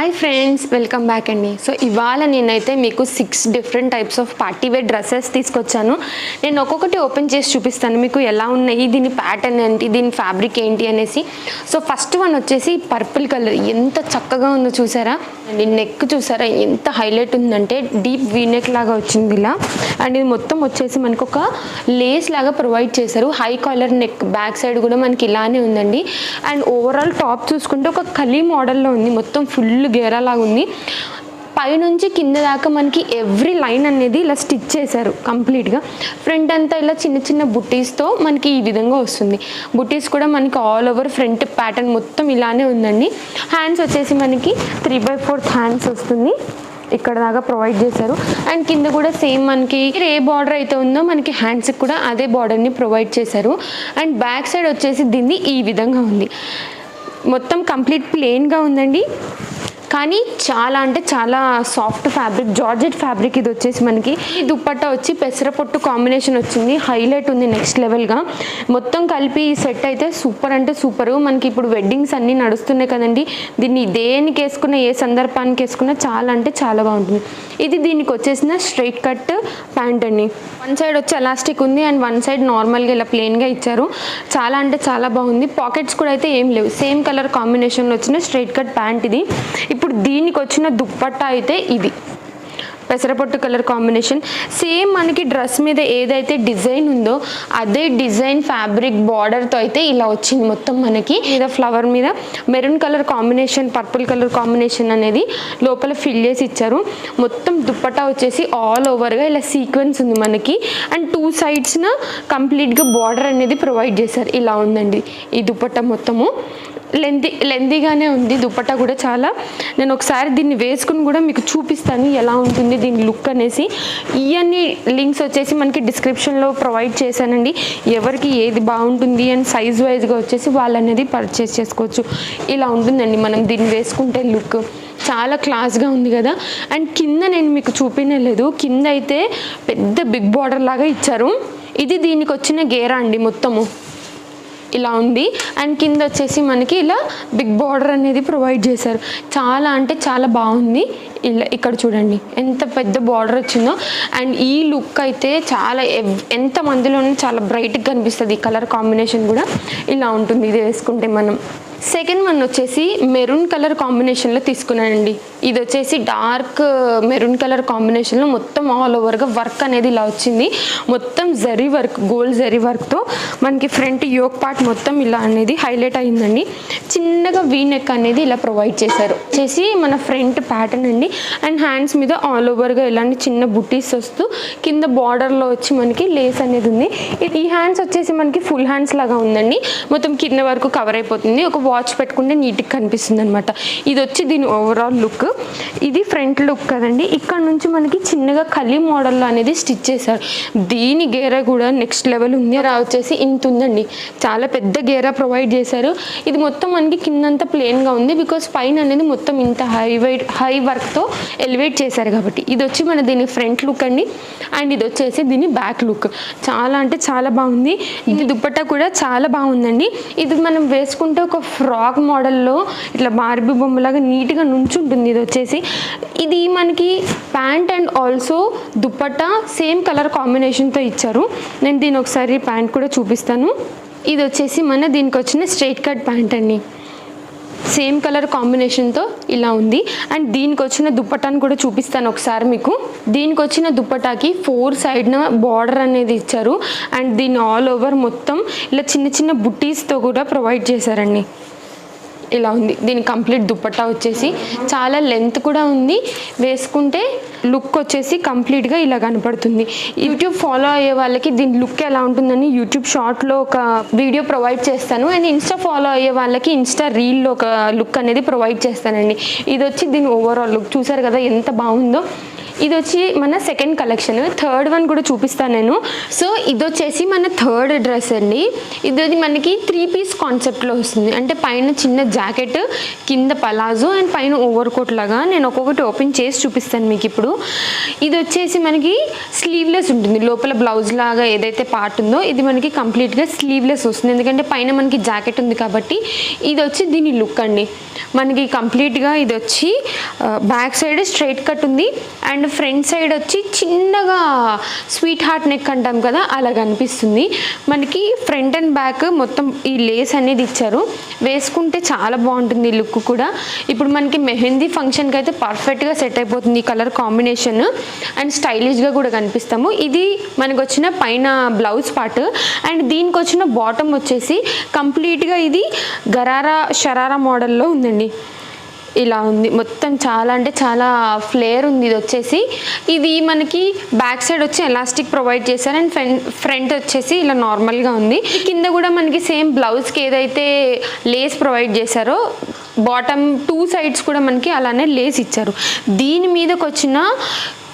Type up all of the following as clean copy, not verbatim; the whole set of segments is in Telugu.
హాయ్ ఫ్రెండ్స్, వెల్కమ్ బ్యాక్ అండి. సో ఇవాళ నేనైతే మీకు 6 different types of party wear dresses తీసుకొచ్చాను. నేను ఒక్కొక్కటి ఓపెన్ చేసి చూపిస్తాను మీకు ఎలా ఉన్నాయి, దీని ప్యాటర్న్ ఏంటి, దీని ఫ్యాబ్రిక్ ఏంటి అనేసి. సో ఫస్ట్ వన్ వచ్చేసి పర్పుల్ కలర్. ఎంత చక్కగా ఉందో చూసారా. అండ్ నెక్ చూసారా ఎంత హైలైట్ ఉందంటే డీప్ వీ నెక్ లాగా వచ్చింది ఇలా. అండ్ ఇది మొత్తం వచ్చేసి మనకు ఒక లేస్ లాగా ప్రొవైడ్ చేశారు. High collar neck, back side కూడా మనకి ఇలానే ఉందండి. అండ్ ఓవరాల్ టాప్ చూసుకుంటే ఒక కలీ మోడల్లో ఉంది, మొత్తం ఫుల్ గేరా లాగా ఉంది. పైనుంచి కింద దాకా మనకి ఎవ్రీ లైన్ అనేది ఇలా స్టిచ్ చేశారు కంప్లీట్గా. ఫ్రంట్ అంతా ఇలా చిన్న చిన్న బుట్టీస్తో మనకి ఈ విధంగా వస్తుంది. బుట్టీస్ కూడా మనకి ఆల్ ఓవర్ ఫ్రంట్ ప్యాటర్న్ మొత్తం ఇలానే ఉందండి. హ్యాండ్స్ వచ్చేసి మనకి 3/4 హ్యాండ్స్ వస్తుంది, ఇక్కడ దాకా ప్రొవైడ్ చేశారు. అండ్ కింద కూడా సేమ్ మనకి ఏ బార్డర్ అయితే ఉందో మనకి హ్యాండ్స్కి కూడా అదే బార్డర్ని ప్రొవైడ్ చేశారు. అండ్ బ్యాక్ సైడ్ వచ్చేసి దీన్ని ఈ విధంగా ఉంది. మొత్తం కంప్లీట్ ప్లెయిన్గా ఉందండి, కానీ చాలా అంటే చాలా సాఫ్ట్ ఫ్యాబ్రిక్, జార్జెట్ ఫ్యాబ్రిక్. ఇది వచ్చేసి మనకి ఈ దుప్పట్టా వచ్చి పెసరపొట్టు కాంబినేషన్ వచ్చింది, హైలైట్ ఉంది నెక్స్ట్ లెవెల్గా. మొత్తం కలిపి ఈ సెట్ అయితే సూపర్ అంటే సూపరు. మనకి ఇప్పుడు వెడ్డింగ్స్ అన్నీ నడుస్తున్నాయి కదండి, దీన్ని దేనికి వేసుకున్న, ఏ సందర్భానికి వేసుకున్నా చాలా అంటే చాలా బాగుంటుంది. ఇది దీనికి వచ్చేసిన స్ట్రైట్ కట్ ప్యాంట్ అండి. వన్ సైడ్ వచ్చి ఎలాస్టిక్ ఉంది అండ్ వన్ సైడ్ నార్మల్గా ఇలా ప్లెయిన్గా ఇచ్చారు. చాలా అంటే చాలా బాగుంది. పాకెట్స్ కూడా అయితే ఏం లేవు, సేమ్ కలర్ కాంబినేషన్లో వచ్చిన స్ట్రైట్ కట్ ప్యాంట్ ఇది. ఇప్పుడు దీనికి వచ్చిన దుప్పట్టా అయితే ఇది పెసరపొట్టు కలర్ కాంబినేషన్. సేమ్ మనకి డ్రెస్ మీద ఏదైతే డిజైన్ ఉందో అదే డిజైన్ ఫ్యాబ్రిక్ బార్డర్తో అయితే ఇలా వచ్చింది. మొత్తం మనకి మీద ఫ్లవర్ మీద maroon colour combination, purple colour combination అనేది లోపల ఫిల్ చేసి ఇచ్చారు. మొత్తం దుప్పట్టా వచ్చేసి ఆల్ ఓవర్గా ఇలా సీక్వెన్స్ ఉంది మనకి. అండ్ 2 సైడ్స్న కంప్లీట్గా బార్డర్ అనేది ప్రొవైడ్ చేశారు. ఇలా ఉందండి ఈ దుప్పట్టా. మొత్తము లెందీగానే ఉంది దుప్పట్టా కూడా చాలా. నేను ఒకసారి దీన్ని వేసుకుని కూడా మీకు చూపిస్తాను ఎలా ఉంటుంది దీని లుక్ అనేసి. ఇవన్నీ లింక్స్ వచ్చేసి మనకి డిస్క్రిప్షన్లో ప్రొవైడ్ చేశానండి. ఎవరికి ఏది బాగుంటుంది అండ్ సైజ్ వైజ్గా వచ్చేసి వాళ్ళు అనేది పర్చేస్ చేసుకోవచ్చు. ఇలా ఉంటుందండి మనం దీన్ని వేసుకుంటే లుక్ చాలా క్లాస్గా ఉంది కదా. అండ్ కింద నేను మీకు చూపినలేదు, కింద అయితే పెద్ద బిగ్ బార్డర్ లాగా ఇచ్చారు. ఇది దీనికి వచ్చిన గేరా అండి, మొత్తము ఇలా ఉంది. అండ్ కింద వచ్చేసి మనకి ఇలా బిగ్ బార్డర్ అనేది ప్రొవైడ్ చేశారు. చాలా అంటే చాలా బాగుంది. ఇలా ఇక్కడ చూడండి ఎంత పెద్ద బార్డర్ వచ్చిందో. అండ్ ఈ లుక్ అయితే చాలా ఎంత మందిలోనే చాలా బ్రైట్గా కనిపిస్తుంది. ఈ కలర్ కాంబినేషన్ కూడా ఇలా ఉంటుంది ఇది వేసుకుంటే మనం. సెకండ్ వన్ వచ్చేసి మెరూన్ కలర్ కాంబినేషన్లో తీసుకున్నానండి. ఇది వచ్చేసి డార్క్ మెరూన్ కలర్ కాంబినేషన్లో మొత్తం ఆల్ ఓవర్గా వర్క్ అనేది ఇలా వచ్చింది. మొత్తం జరీ వర్క్, గోల్డ్ జరీ వర్క్తో మనకి ఫ్రంట్ యోక్ పార్ట్ మొత్తం ఇలా అనేది హైలైట్ అయిందండి. చిన్నగా వీ నెక్ అనేది ఇలా ప్రొవైడ్ చేశారు. వచ్చేసి మన ఫ్రంట్ ప్యాటర్న్ అండి. అండ్ హ్యాండ్స్ మీద ఆల్ ఓవర్గా ఇలాంటి చిన్న బుట్టీస్ వస్తూ కింద బార్డర్లో వచ్చి మనకి లేస్ అనేది ఉంది. ఈ హ్యాండ్స్ వచ్చేసి మనకి ఫుల్ హ్యాండ్స్ లాగా ఉందండి, మొత్తం కింద వరకు కవర్ అయిపోతుంది. ఒక వాచ్ పెట్టుకుంటే నీట్గా కనిపిస్తుంది అనమాట. ఇది వచ్చి దీని ఓవరాల్ లుక్. ఇది ఫ్రంట్ లుక్ కదండి. ఇక్కడ నుంచి మనకి చిన్నగా కలీ మోడల్లో అనేది స్టిచ్ చేశారు. దీని గేరా కూడా నెక్స్ట్ లెవెల్ ఉంది. వచ్చేసి ఇంత ఉందండి, చాలా పెద్ద గేరా ప్రొవైడ్ చేశారు. ఇది మొత్తం మనకి కిందంతా ప్లెయిన్గా ఉంది, బికాస్ పైన అనేది మొత్తం ఇంత హై వర్క్తో ఎలివేట్ చేశారు కాబట్టి. ఇది వచ్చి మన దీని ఫ్రంట్ లుక్ అండి. అండ్ ఇది వచ్చేసి దీని బ్యాక్ లుక్. చాలా అంటే చాలా బాగుంది. ఇది దుప్పట్టా కూడా చాలా బాగుందండి. ఇది మనం వేసుకుంటే ఒక ఫ్రాక్ మోడల్లో ఇట్లా బార్బీ బొమ్మలాగా నీట్గా నుంచుంటుంది. ఇది వచ్చేసి ఇది మనకి pant and also dupatta same colour కాంబినేషన్తో ఇచ్చారు. నేను దీని ఒకసారి ప్యాంట్ కూడా చూపిస్తాను. ఇది వచ్చేసి మన దీనికి వచ్చిన స్ట్రైట్ కట్ ప్యాంట్ అండి, సేమ్ కలర్ కాంబినేషన్తో ఇలా ఉంది. అండ్ దీనికి వచ్చిన దుప్పటాన్ని కూడా చూపిస్తాను ఒకసారి మీకు. దీనికి వచ్చిన దుప్పటాకి 4 సైడ్న బార్డర్ అనేది ఇచ్చారు. అండ్ దీన్ని ఆల్ ఓవర్ మొత్తం ఇలా చిన్న చిన్న బుట్టీస్తో కూడా ప్రొవైడ్ చేశారండి. ఇలా ఉంది దీని కంప్లీట్ దుప్పట్టా వచ్చేసి. చాలా లెంత్ కూడా ఉంది, వేసుకుంటే లుక్ వచ్చేసి కంప్లీట్గా ఇలా కనపడుతుంది. యూట్యూబ్ ఫాలో అయ్యే వాళ్ళకి దీని లుక్ ఎలా ఉంటుందని యూట్యూబ్ షార్ట్లో ఒక వీడియో ప్రొవైడ్ చేస్తాను. అండ్ ఇన్స్టా ఫాలో అయ్యే వాళ్ళకి ఇన్స్టా రీల్లో ఒక లుక్ అనేది ప్రొవైడ్ చేస్తానండి. ఇది వచ్చి దీని ఓవరాల్ లుక్ చూసారు కదా ఎంత బాగుందో. ఇది వచ్చి మన సెకండ్ కలెక్షన్. థర్డ్ వన్ కూడా చూపిస్తాను నేను. సో ఇది వచ్చేసి మన థర్డ్ డ్రెస్ అండి. ఇది మనకి 3 పీస్ కాన్సెప్ట్లో వస్తుంది. అంటే పైన చిన్న జాకెట్, కింద పలాజో అండ్ పైన ఓవర్ కోట్ లాగా. నేను ఒక్కొక్కటి ఓపెన్ చేసి చూపిస్తాను మీకు ఇప్పుడు. ఇది వచ్చేసి మనకి స్లీవ్లెస్ ఉంటుంది, లోపల బ్లౌజ్ లాగా ఏదైతే పార్ట్ ఉందో ఇది మనకి కంప్లీట్గా స్లీవ్లెస్ వస్తుంది, ఎందుకంటే పైన మనకి జాకెట్ ఉంది కాబట్టి. ఇది వచ్చి దీని లుక్ అండి, మనకి కంప్లీట్గా ఇది వచ్చి బ్యాక్ సైడ్ స్ట్రైట్ కట్ ఉంది అండ్ ఫ్రంట్ సైడ్ వచ్చి చిన్నగా స్వీట్ హార్ట్ నెక్ అంటాం కదా అలా కనిపిస్తుంది. మనకి ఫ్రంట్ అండ్ బ్యాక్ మొత్తం ఈ లేస్ అనేది ఇచ్చారు, వేసుకుంటే చాలా బాగుంటుంది ఈ లుక్ కూడా. ఇప్పుడు మనకి మెహందీ ఫంక్షన్కి అయితే పర్ఫెక్ట్గా సెట్ అయిపోతుంది ఈ కలర్ కాంబినేషన్ అండ్ స్టైలిష్గా కూడా కనిపిస్తాము. ఇది మనకు వచ్చిన పైన బ్లౌజ్ పార్ట్ అండ్ దీనికి వచ్చిన బాటమ్ వచ్చేసి కంప్లీట్గా ఇది గరారా షరారా మోడల్లో ఉందండి. ఇలా ఉంది మొత్తం, చాలా అంటే చాలా ఫ్లేర్ ఉంది. ఇది వచ్చేసి ఇది మనకి బ్యాక్ సైడ్ వచ్చి ఎలాస్టిక్ ప్రొవైడ్ చేశారు అండ్ ఫ్రంట్ వచ్చేసి ఇలా నార్మల్గా ఉంది. కింద కూడా మనకి సేమ్ బ్లౌజ్కి ఏదైతే లేస్ ప్రొవైడ్ చేశారో బాటమ్ 2 సైడ్స్ కూడా మనకి అలానే లేస్ ఇచ్చారు. దీని మీదకి వచ్చిన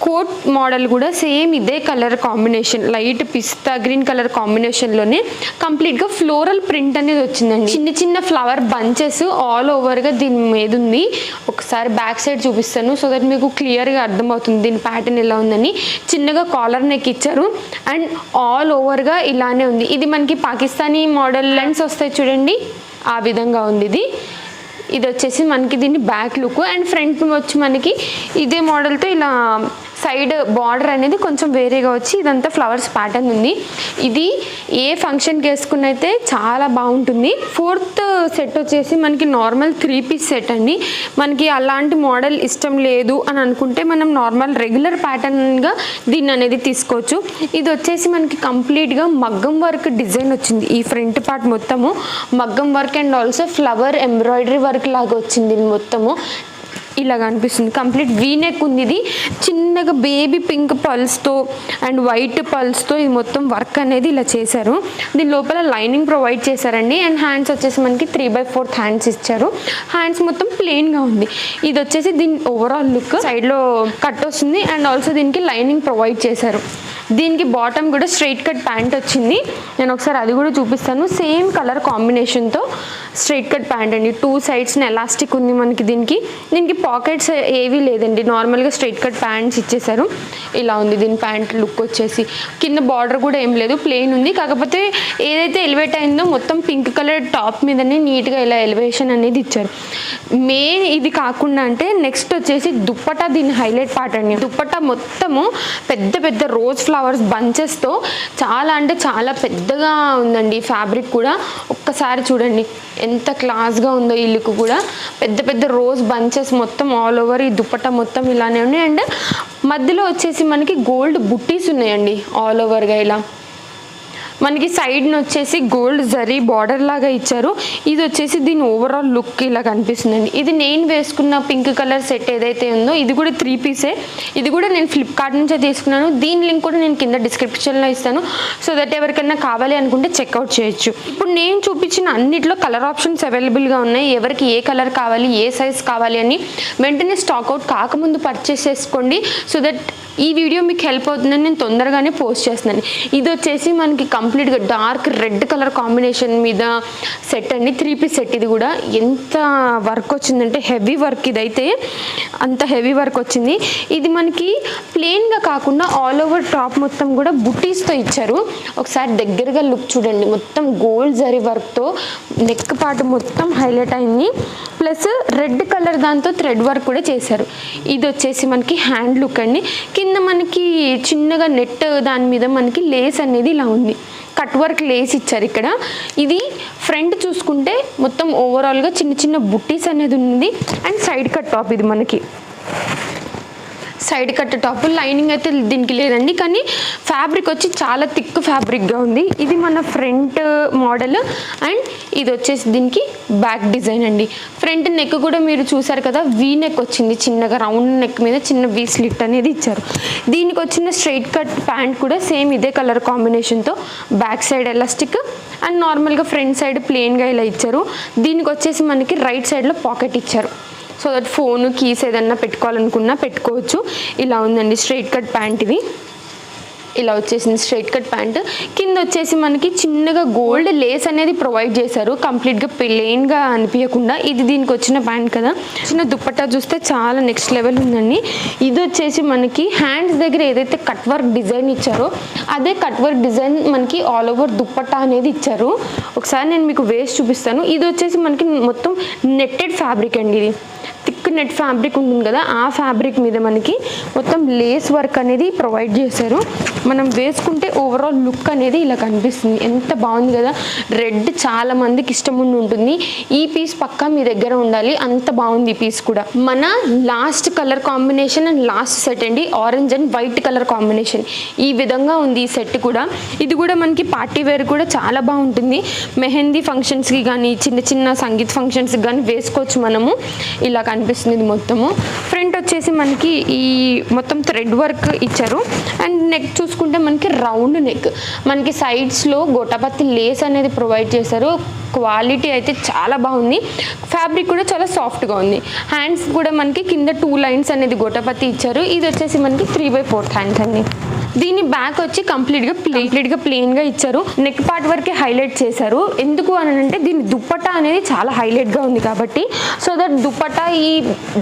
కోట్ మోడల్ కూడా సేమ్ ఇదే కలర్ కాంబినేషన్, లైట్ పిస్తా గ్రీన్ కలర్ కాంబినేషన్లోనే కంప్లీట్గా ఫ్లోరల్ ప్రింట్ అనేది వచ్చిందండి. చిన్న చిన్న ఫ్లవర్ బంచెస్ ఆల్ ఓవర్గా దీని మీద ఉంది. ఒకసారి బ్యాక్ సైడ్ చూపిస్తాను సో దట్ మీకు క్లియర్గా అర్థమవుతుంది దీని ప్యాటర్న్ ఎలా ఉందని. చిన్నగా కాలర్ నెక్ ఇచ్చారు అండ్ ఆల్ ఓవర్గా ఇలానే ఉంది. ఇది మనకి పాకిస్తానీ మోడల్ లెన్స్ వస్తాయి చూడండి, ఆ విధంగా ఉంది ఇది. ఇది వచ్చేసి మనకి దీని బ్యాక్ లుక్ అండ్ ఫ్రంట్ వచ్చి మనకి ఇదే మోడల్తో ఇలా సైడ్ బార్డర్ అనేది కొంచెం వేరేగా వచ్చి ఇదంతా ఫ్లవర్స్ ప్యాటర్న్ ఉంది. ఇది ఏ ఫంక్షన్కి వేసుకుని అయితే చాలా బాగుంటుంది. 4th సెట్ వచ్చేసి మనకి నార్మల్ 3 పీస్ సెట్ అండి. మనకి అలాంటి మోడల్ ఇష్టం లేదు అని అనుకుంటే మనం నార్మల్ రెగ్యులర్ ప్యాటర్న్గా దీన్ని అనేది తీసుకోవచ్చు. ఇది వచ్చేసి మనకి కంప్లీట్గా మగ్గం వర్క్ డిజైన్ వచ్చింది. ఈ ఫ్రంట్ పార్ట్ మొత్తము మగ్గం work and also flower embroidery work లాగా వచ్చింది మొత్తము. ఇలా కనిపిస్తుంది, కంప్లీట్ వీనెక్ ఉంది. ఇది చిన్నగా బేబీ పింక్ పల్స్తో అండ్ వైట్ పల్స్తో ఇది మొత్తం వర్క్ అనేది ఇలా చేశారు. దీని లోపల లైనింగ్ ప్రొవైడ్ చేశారండి అండ్ హ్యాండ్స్ వచ్చేసి మనకి 3/4 హ్యాండ్స్ ఇచ్చారు. హ్యాండ్స్ మొత్తం ప్లెయిన్గా ఉంది. ఇది వచ్చేసి దీని ఓవరాల్ లుక్, సైడ్లో కట్ వస్తుంది అండ్ ఆల్సో దీనికి లైనింగ్ ప్రొవైడ్ చేశారు. దీనికి బాటమ్ కూడా స్ట్రైట్ కట్ ప్యాంట్ వచ్చింది, నేను ఒకసారి అది కూడా చూపిస్తాను. సేమ్ కలర్ కాంబినేషన్తో స్ట్రైట్ కట్ ప్యాంట్ అండి. 2 సైడ్స్ని ఎలాస్టిక్ ఉంది మనకి. దీనికి పాకెట్స్ ఏవీ లేదండి, నార్మల్గా స్ట్రైట్ కట్ ప్యాంట్స్ ఇచ్చేసారు. ఇలా ఉంది దీని ప్యాంట్ లుక్ వచ్చేసి. కింద బార్డర్ కూడా ఏం లేదు, ప్లెయిన్ ఉంది. కాకపోతే ఏదైతే ఎలివేట్ అయిందో మొత్తం పింక్ కలర్ టాప్ మీదనే నీట్గా ఇలా ఎలివేషన్ అనేది ఇచ్చారు. మెయిన్ ఇది కాకుండా అంటే నెక్స్ట్ వచ్చేసి దుప్పటా, దీని హైలైట్ పార్ట్ అండి. దుప్పటా మొత్తము పెద్ద పెద్ద రోజ్ ఫ్లవర్స్ బంచెస్తో చాలా అంటే చాలా పెద్దగా ఉందండి. ఫ్యాబ్రిక్ కూడా ఒక్కసారి చూడండి ఎంత క్లాస్గా ఉందో. ఈ లుక్ కూడా పెద్ద పెద్ద రోజ్ బంచెస్ మొత్తం ఆల్ ఓవర్ ఈ దుప్పట్టా మొత్తం ఇలానే ఉన్నాయి అండ్ మధ్యలో వచ్చేసి మనకి గోల్డ్ బుట్టీస్ ఉన్నాయండి ఆల్ ఓవర్గా. ఇలా మనకి సైడ్ని వచ్చేసి గోల్డ్ జరీ బార్డర్ లాగా ఇచ్చారు. ఇది వచ్చేసి దీని ఓవరాల్ లుక్ ఇలా కనిపిస్తుందండి. ఇది నేను వేసుకున్న పింక్ కలర్ సెట్ ఏదైతే ఉందో ఇది కూడా 3 పీసే. ఇది కూడా నేను ఫ్లిప్కార్ట్ నుంచే తీసుకున్నాను. దీని లింక్ కూడా నేను కింద డిస్క్రిప్షన్లో ఇస్తాను సో దట్ ఎవరికైనా కావాలి అనుకుంటే చెక్అవుట్ చేయొచ్చు. ఇప్పుడు నేను చూపించిన అన్నిట్లో కలర్ ఆప్షన్స్ అవైలబుల్గా ఉన్నాయి. ఎవరికి ఏ కలర్ కావాలి, ఏ సైజ్ కావాలి అని వెంటనే స్టాక్అవుట్ కాకముందు పర్చేస్ చేసుకోండి సో దట్ ఈ వీడియో మీకు హెల్ప్ అవుతుందని నేను తొందరగానే పోస్ట్ చేస్తున్నాను. ఇది వచ్చేసి మనకి కంప్లీట్గా డార్క్ రెడ్ కలర్ కాంబినేషన్ మీద సెట్ అండి. 3 పీస్ సెట్. ఇది కూడా ఎంత వర్క్ వచ్చిందంటే హెవీ వర్క్, ఇదైతే అంత హెవీ వర్క్ వచ్చింది. ఇది మనకి ప్లెయిన్గా కాకుండా ఆల్ ఓవర్ టాప్ మొత్తం కూడా బుట్టీస్తో ఇచ్చారు. ఒకసారి దగ్గరగా లుక్ చూడండి, మొత్తం గోల్డ్ జరీ వర్క్తో నెక్ పార్ట్ మొత్తం హైలైట్ అయింది. ప్లస్ రెడ్ కలర్ దాంతో థ్రెడ్ వర్క్ కూడా చేశారు. ఇది వచ్చేసి మనకి హ్యాండ్ లుక్ అండి. కింద మనకి చిన్నగా నెట్ దాని మీద మనకి లేస్ అనేది ఇలా ఉంది, కట్ వర్క్ లేస్ ఇచ్చారు ఇక్కడ. ఇది ఫ్రంట్ చూసుకుంటే మొత్తం ఓవరాల్గా చిన్న చిన్న బుట్టీస్ అనేది ఉంది అండ్ సైడ్ కట్ టాప్. ఇది మనకి సైడ్ కట్ టాప్, లైనింగ్ అయితే దీనికి లేదండి కానీ ఫ్యాబ్రిక్ వచ్చి చాలా థిక్ ఫ్యాబ్రిక్గా ఉంది. ఇది మన ఫ్రంట్ మోడల్ అండ్ ఇది వచ్చేసి దీనికి బ్యాక్ డిజైన్ అండి. ఫ్రంట్ నెక్ కూడా మీరు చూసారు కదా, వీ నెక్ వచ్చింది, చిన్నగా రౌండ్ నెక్ మీద చిన్న వీ స్లిట్ అనేది ఇచ్చారు. దీనికి వచ్చిన స్ట్రైట్ కట్ ప్యాంట్ కూడా సేమ్ ఇదే కలర్ కాంబినేషన్తో బ్యాక్ సైడ్ ఎలాస్టిక్ అండ్ నార్మల్గా ఫ్రంట్ సైడ్ ప్లెయిన్గా ఇలా ఇచ్చారు. దీనికి వచ్చేసి మనకి రైట్ సైడ్లో పాకెట్ ఇచ్చారు సో దట్ ఫోన్ కీస్ ఏదన్నా పెట్టుకోవాలనుకున్నా పెట్టుకోవచ్చు. ఇలా ఉందండి స్ట్రైట్ కట్ ప్యాంట్. ఇది ఇలా వచ్చేసింది స్ట్రైట్ కట్ ప్యాంట్. కింద వచ్చేసి మనకి చిన్నగా గోల్డ్ లేస్ అనేది ప్రొవైడ్ చేశారు, కంప్లీట్గా ప్లెయిన్గా అనిపించకుండా. ఇది దీనికి వచ్చిన ప్యాంట్ కదా. చిన్న దుప్పట్టా చూస్తే చాలా నెక్స్ట్ లెవెల్ ఉందండి. ఇది వచ్చేసి మనకి హ్యాండ్స్ దగ్గర ఏదైతే కట్ వర్క్ డిజైన్ ఇచ్చారో అదే కట్ వర్క్ డిజైన్ మనకి ఆల్ ఓవర్ దుప్పట్టా అనేది ఇచ్చారు. ఒకసారి నేను మీకు వేస్ట్ చూపిస్తాను. ఇది వచ్చేసి మనకి మొత్తం నెట్టెడ్ ఫ్యాబ్రిక్ అండి. ఇది థిక్ నెట్ ఫ్యాబ్రిక్ ఉంటుంది కదా, ఆ ఫ్యాబ్రిక్ మీద మనకి మొత్తం లేస్ వర్క్ అనేది ప్రొవైడ్ చేశారు. మనం వేసుకుంటే ఓవరాల్ లుక్ అనేది ఇలా కనిపిస్తుంది. ఎంత బాగుంది కదా. రెడ్ చాలా మందికి ఇష్టం ఉంటుంది. ఈ పీస్ పక్కా మీ దగ్గర ఉండాలి, అంత బాగుంది ఈ పీస్ కూడా. మన last colour combination and last set అండి, orange and white colour combination. ఈ విధంగా ఉంది ఈ సెట్ కూడా. ఇది కూడా మనకి పార్టీ వేర్ కూడా చాలా బాగుంటుంది. మెహందీ ఫంక్షన్స్కి కానీ చిన్న చిన్న సంగీత్ ఫంక్షన్స్కి కానీ వేసుకోవచ్చు మనము. ఇలా కనిపిస్తుంది ఇది మొత్తము. ఫ్రంట్ వచ్చేసి మనకి ఈ మొత్తం థ్రెడ్ వర్క్ ఇచ్చారు. అండ్ నెక్ చూసుకుంటే మనకి రౌండ్ నెక్, మనకి సైడ్స్లో గోటాపత్తి లేస్ అనేది ప్రొవైడ్ చేశారు. క్వాలిటీ అయితే చాలా బాగుంది. ఫ్యాబ్రిక్ కూడా చాలా సాఫ్ట్గా ఉంది. హ్యాండ్స్ కూడా మనకి కింద 2 లైన్స్ అనేది గోటాపత్తి ఇచ్చారు. ఇది వచ్చేసి మనకి 3/4 హ్యాండ్స్ అండి. దీని బ్యాక్ వచ్చి కంప్లీట్గా ప్లెయిన్గా ఇచ్చారు. నెక్ పార్ట్ వరకే హైలైట్ చేశారు. ఎందుకు అని అంటే దీని దుప్పట్టా అనేది చాలా హైలైట్గా ఉంది కాబట్టి, సో దట్ దుప్పట్టా ఈ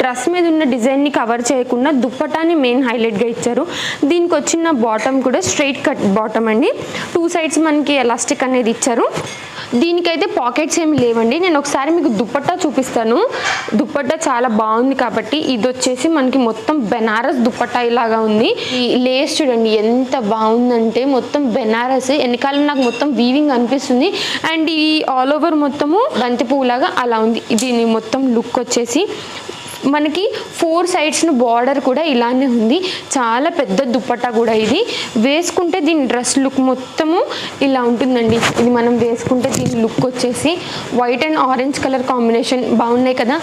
డ్రెస్ మీద ఉన్న డిజైన్ని కవర్ చేయకుండా దుప్పట్టాని మెయిన్ హైలైట్గా ఇచ్చారు. దీనికి వచ్చిన బాటమ్ కూడా స్ట్రైట్ కట్ బాటమ్ అండి. 2 సైడ్స్ మనకి ఎలాస్టిక్ అనేది ఇచ్చారు. దీనికైతే పాకెట్స్ ఏమి లేవండి. నేను ఒకసారి మీకు దుప్పట్టా చూపిస్తాను. దుప్పట్టా చాలా బాగుంది కాబట్టి. ఇది వచ్చేసి మనకి మొత్తం బెనారస్ దుప్పట్టా ఇలాగా ఉంది. ఈ లేస్ చూడండి ఎంత బాగుందంటే మొత్తం బెనారస్, వెనకాల నాకు మొత్తం వీవింగ్ అనిపిస్తుంది. అండ్ ఈ ఆల్ ఓవర్ మొత్తము బంతి పువ్వులాగా అలా ఉంది. దీని మొత్తం లుక్ వచ్చేసి మనకి 4 సైడ్స్ను బార్డర్ కూడా ఇలానే ఉంది. చాలా పెద్ద దుప్పట్టా కూడా ఇది. వేసుకుంటే దీని డ్రెస్ లుక్ మొత్తము ఇలా ఉంటుందండి. ఇది మనం వేసుకుంటే దీని లుక్ వచ్చేసి white and orange colour combination బాగున్నాయి కదా.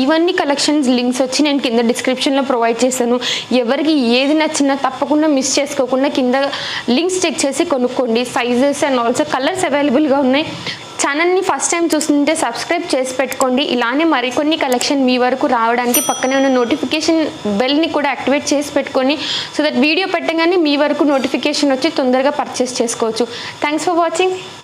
ఇవన్నీ కలెక్షన్స్ లింక్స్ వచ్చి నేను కింద డిస్క్రిప్షన్లో ప్రొవైడ్ చేస్తాను. ఎవరికి ఏది నచ్చినా తప్పకుండా మిస్ చేసుకోకుండా కింద లింక్స్ చెక్ చేసి కొనుక్కోండి. సైజెస్ అండ్ ఆల్సో కలర్స్ అవైలబుల్గా ఉన్నాయి. ఛానల్ని ఫస్ట్ టైం చూస్తుంటే సబ్స్క్రైబ్ చేసి పెట్టుకోండి. ఇలానే మరికొన్ని కలెక్షన్ మీ వరకు రావడానికి పక్కనే ఉన్న నోటిఫికేషన్ బెల్ని కూడా యాక్టివేట్ చేసి పెట్టుకొని, సో దట్ వీడియో పెట్టగానే మీ వరకు నోటిఫికేషన్ వచ్చి తొందరగా పర్చేస్ చేసుకోవచ్చు. Thanks for watching.